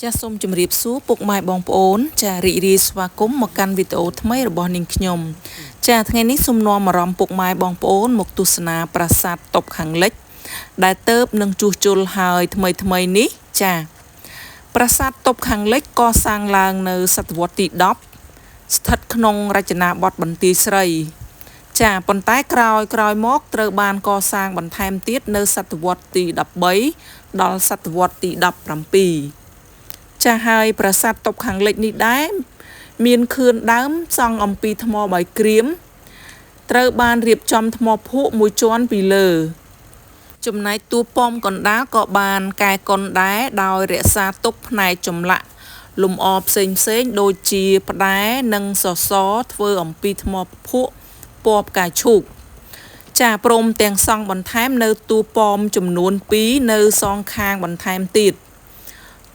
ចាសសូមជម្រាបសួរពុកម៉ែបងប្អូនចារីករាយស្វាគមន៍មកកាន់វីដេអូថ្មីរបស់នាងខ្ញុំចាថ្ងៃនេះសូមនាំអារម្មណ៍ពុកម៉ែបងប្អូនមកទស្សនាប្រាសាទតប់ខាងលិចដែលទៅបនឹងជួសជុលហើយថ្មីនេះចាប្រាសាទតប់ខាងលិចកសាងឡើងនៅសតវត្សទី10ស្ថិតក្នុងរចនាបថបន្ទាយស្រីចាប៉ុន្តែក្រោយមកត្រូវបានកសាងបន្ថែមទៀតនៅសតវត្សទី13ដល់សតវត្សទី17ចាហើយប្រាសាទតប់ខាងលិចនេះដែរមានខឿនដើមសង់អំពីថ្មបាយក្រៀមត្រូវបានរៀបចំថ្មភក់មួយជាន់ពីលើចំណែកតួប៉មកណ្ដាលក៏បានកែកុនដែរដោយរក្សាទុកផ្នែកចម្លាក់លម្អផ្សេងដូចជាផ្តែរនិងសសរធ្វើអំពីថ្មភក់ពណ៌ផ្កាឈូកចាព្រមទាំងសង់បន្ថែមនៅតួប៉មចំនួន2នៅសងខាងបន្ថែមទៀត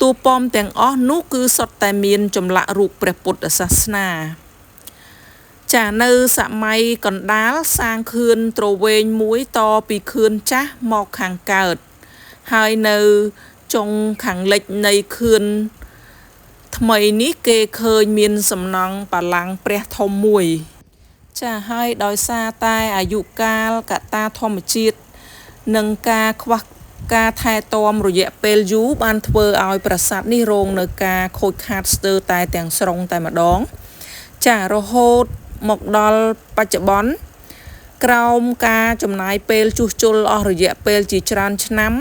តួប៉មទាំងអស់នោះគឺសុទ្ធតែមានចម្លាក់រូបព្រះពុទ្ធសាសនាចានៅសម័យកណ្ដាលសាងខឿនទ្រវែងមួយតពីខឿនចាស់មកខាងកើតហើយនៅចុងខាងលិចនៃខឿនថ្មីនេះគេឃើញមានសំណង់បល្ល័ង្កព្រះធំមួយចាហើយដោយសារតែអាយុកាលកត្តាធម្មជាតិនិងការខ្វះការថែទាំរយៈពេលយូរបានធ្វើឲ្យប្រាសាទនេះរងនៅការខូចខាតស្ទើរតែទាំងស្រុងតែម្ដងចារហូតមកដល់បច្ចុប្បន្នក្រោមការចំណាយពេលជួសជុលអស់រយៈពេលជាច្រើនឆ្នាំ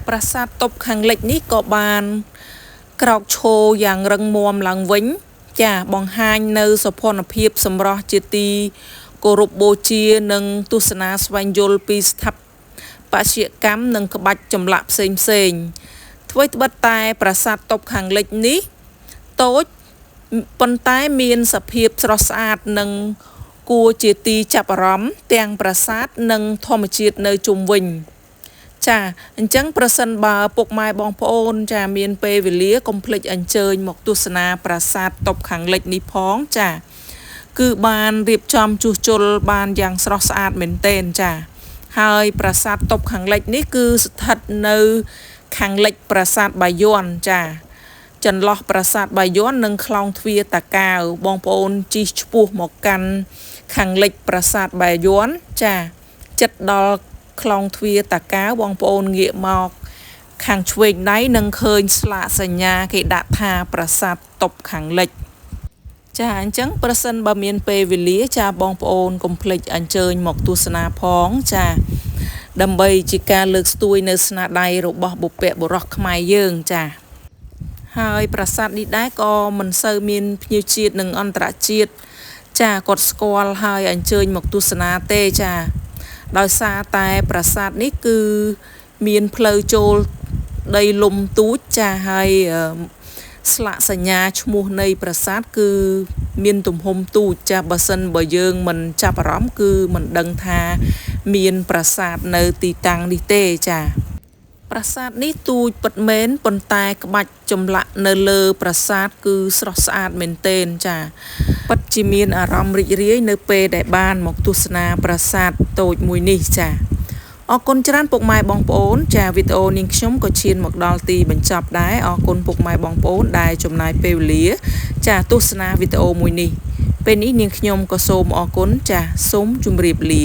ប្រាសាទតប់ខាងលិចនេះក៏បានក្រោកឈរយ៉ាងរឹងមាំឡើងវិញចាបង្ហាញនៅសោភ័ណភាពសម្រស់ជាទីគោរពបូជានិងទស្សនាស្វែងយល់ពីស្ថាបត្យកម្មនិងក្បាច់ចម្លាក់ផ្សេងថ្វីត្បិតតែប្រាសាទតប់ខាងលិចនេះតូចប៉ុន្តែមានសភាពស្រស់ស្អាតនិងគួរជាទីចាប់អារម្មណ៍ទាំងប្រាសាទនិងធម្មជាតិនៅជុំវិញចាអញ្ចឹងប្រសិនបើពុកម៉ែបងប្អូនចាមានពេលវេលាកុំភ្លេចអញ្ជើញមកទស្សនាប្រាសាទតប់ខាងលិចនេះផងចាគឺបានរៀបចំជួសជុលបានយ៉ាងស្រស់ស្អាតមែនទែនចាហើយប្រាសាទតប់ខាងលិចនេះគឺស្ថិតនៅខាងលិចប្រាសាទបាយ័នចាចន្លោះប្រាសាទបាយ័ននិងខ្លោងទ្វារតាកាវបងប្អូនជិះឆ្ពោះមកកាន់ខាងលិចប្រាសាទបាយ័នចាចិត្តដល់ខ្លោងទ្វារតាកាវបងប្អូនងាកមកខាងឆ្វេងដៃនឹងឃើញស្លាកសញ្ញាគេដាក់ថាប្រាសាទតប់ខាងលិចចាអញ្ចឹងប្រសិនបើមានពេលវេលាចាបងប្អូនកុំភ្លេចអញ្ជើញមកទស្សនាផងចាដើម្បីជាការលើកស្ទួយនៅស្នាដៃរបស់បុព្វបុរសខ្មែរយើងចាហើយប្រាសាទនេះដែរក៏មិនសូវមានភ្ញៀវជាតិនិងអន្តរជាតិចាគាត់ស្គាល់ហើយអញ្ជើញមកទស្សនាទេចាដោយសារតែប្រាសាទនេះគឺមានផ្លូវចូលដីលំទូចចាហើយស្លាកសញ្ញាឈ្មោះនៃប្រាសាទគឺមានទំហំទូចចាបើសិនបើយើងមិនចាប់អារម្មណ៍គឺមិនដឹងថាមានប្រាសាទនៅទីតាំងនេះទេចាប្រាសាទនេះទូចពិតមែនប៉ុន្តែក្បាច់ចម្លាក់នៅលើប្រាសាទគឺស្រស់ស្អាតមែនទែនចាពិតជាមានអារម្មណ៍រីករាយនៅពេលដែលបានមកទស្សនាប្រាសាទតូចមួយនេះចាអរគុណច្រើនពុកម៉ែបងប្អូនចាវីដេអូនាងខ្ញុំក៏ឈានមកដល់ទីបញ្ចប់ដែរអរគុណពុកម៉ែបងប្អូនដែលចំណាយពេលវេលាចាទស្សនាវីដេអូមួយនេះពេលនេះនាងខ្ញុំក៏សូមអរគុណចាសូមជម្រាបលា